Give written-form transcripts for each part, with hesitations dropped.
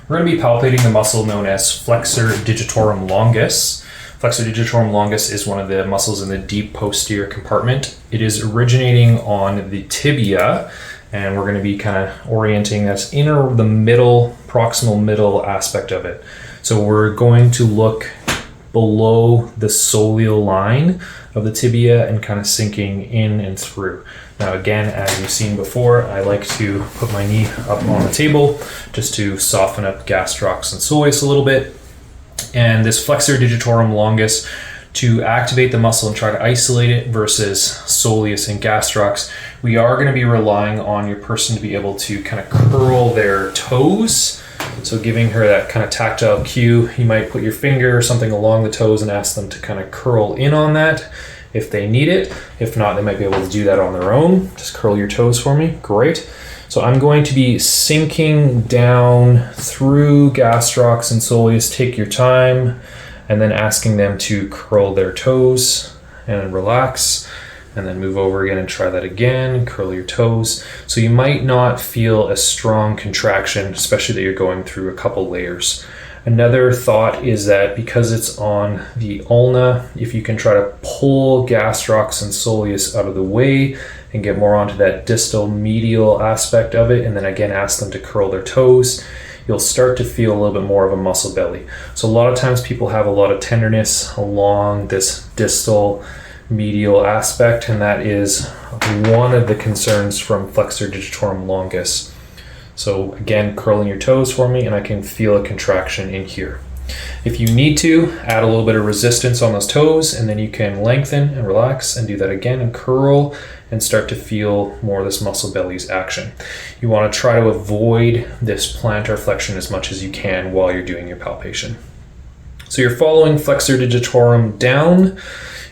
We're going to be palpating the muscle known as Flexor Digitorum Longus. Flexor Digitorum Longus is one of the muscles in the deep posterior compartment. It is originating on the tibia, and we're going to be kind of orienting us in the middle, proximal middle aspect of it. So we're going to look below the soleal line of the tibia and kind of sinking in and through. Now again, as you've seen before, I like to put my knee up on the table just to soften up gastrocs and soleus a little bit. And this Flexor Digitorum Longus, to activate the muscle and try to isolate it versus soleus and gastrocs, we are going to be relying on your person to be able to kind of curl their toes. So giving her that kind of tactile cue, you might put your finger or something along the toes and ask them to kind of curl in on that if they need it. If not, they might be able to do that on their own. Just curl your toes for me. Great. So I'm going to be sinking down through gastrocs and soleus. Take your time, and then asking them to curl their toes and relax, and then move over again and try that again. Curl your toes. So you might not feel a strong contraction, especially that you're going through a couple layers. Another thought is that because it's on the ulna, if you can try to pull gastrocs and soleus out of the way and get more onto that distal medial aspect of it, and then again ask them to curl their toes, you'll start to feel a little bit more of a muscle belly. So a lot of times people have a lot of tenderness along this distal medial aspect, and that is one of the concerns from Flexor Digitorum Longus. So again, curling your toes for me, and I can feel a contraction in here. If you need to, add a little bit of resistance on those toes, and then you can lengthen and relax and do that again and curl and start to feel more of this muscle belly's action. You want to try to avoid this plantar flexion as much as you can while you're doing your palpation. So you're following Flexor Digitorum down.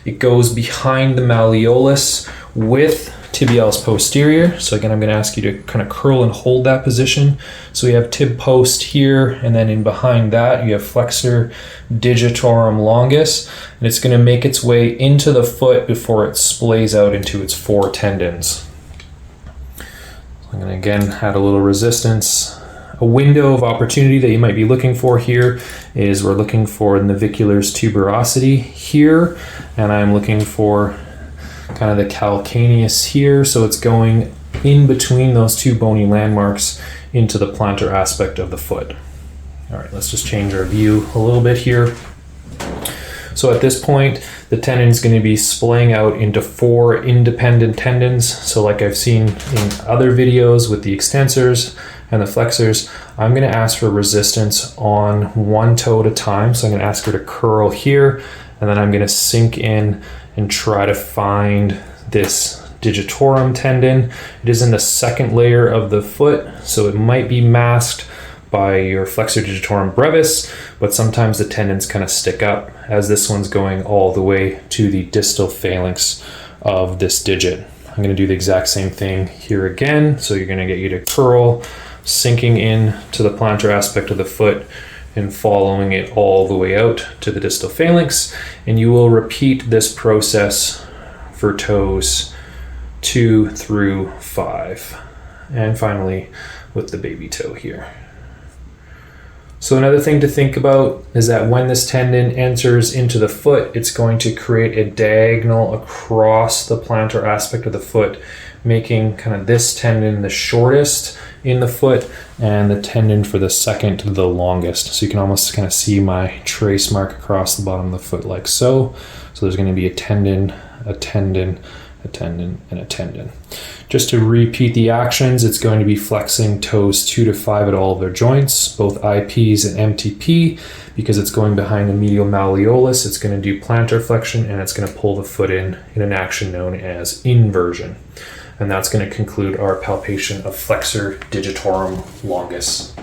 It goes behind the malleolus with tibialis posterior. So again, I'm going to ask you to kind of curl and hold that position. So we have tib post here, and then in behind that you have Flexor Digitorum Longus, and it's going to make its way into the foot before it splays out into its four tendons. I'm going to again add a little resistance. A window of opportunity that you might be looking for here is we're looking for navicular's tuberosity here, and I'm looking for kind of the calcaneus here, so it's going in between those two bony landmarks into the plantar aspect of the foot. All right, let's just change our view a little bit here. So at this point, the tendon is going to be splaying out into four independent tendons. So like I've seen in other videos with the extensors and the flexors, I'm going to ask for resistance on one toe at a time. So I'm going to ask her to curl here, and then I'm going to sink in and try to find this digitorum tendon. It is in the second layer of the foot, so it might be masked by your Flexor Digitorum brevis, but sometimes the tendons kind of stick up, as this one's going all the way to the distal phalanx of this digit. I'm going to do the exact same thing here again. So you're going to get you to curl, sinking in to the plantar aspect of the foot and following it all the way out to the distal phalanx. And you will repeat this process for toes 2 through 5. And finally with the baby toe here. So another thing to think about is that when this tendon enters into the foot, it's going to create a diagonal across the plantar aspect of the foot, making kind of this tendon the shortest in the foot and the tendon for the second the longest. So you can almost kind of see my trace mark across the bottom of the foot like so. So there's going to be a tendon, a tendon, a tendon, and a tendon. Just to repeat the actions, it's going to be flexing toes 2 to 5 at all of their joints, both IPs and MTP. Because it's going behind the medial malleolus, it's going to do plantar flexion, and it's going to pull the foot in an action known as inversion. And that's going to conclude our palpation of Flexor Digitorum Longus.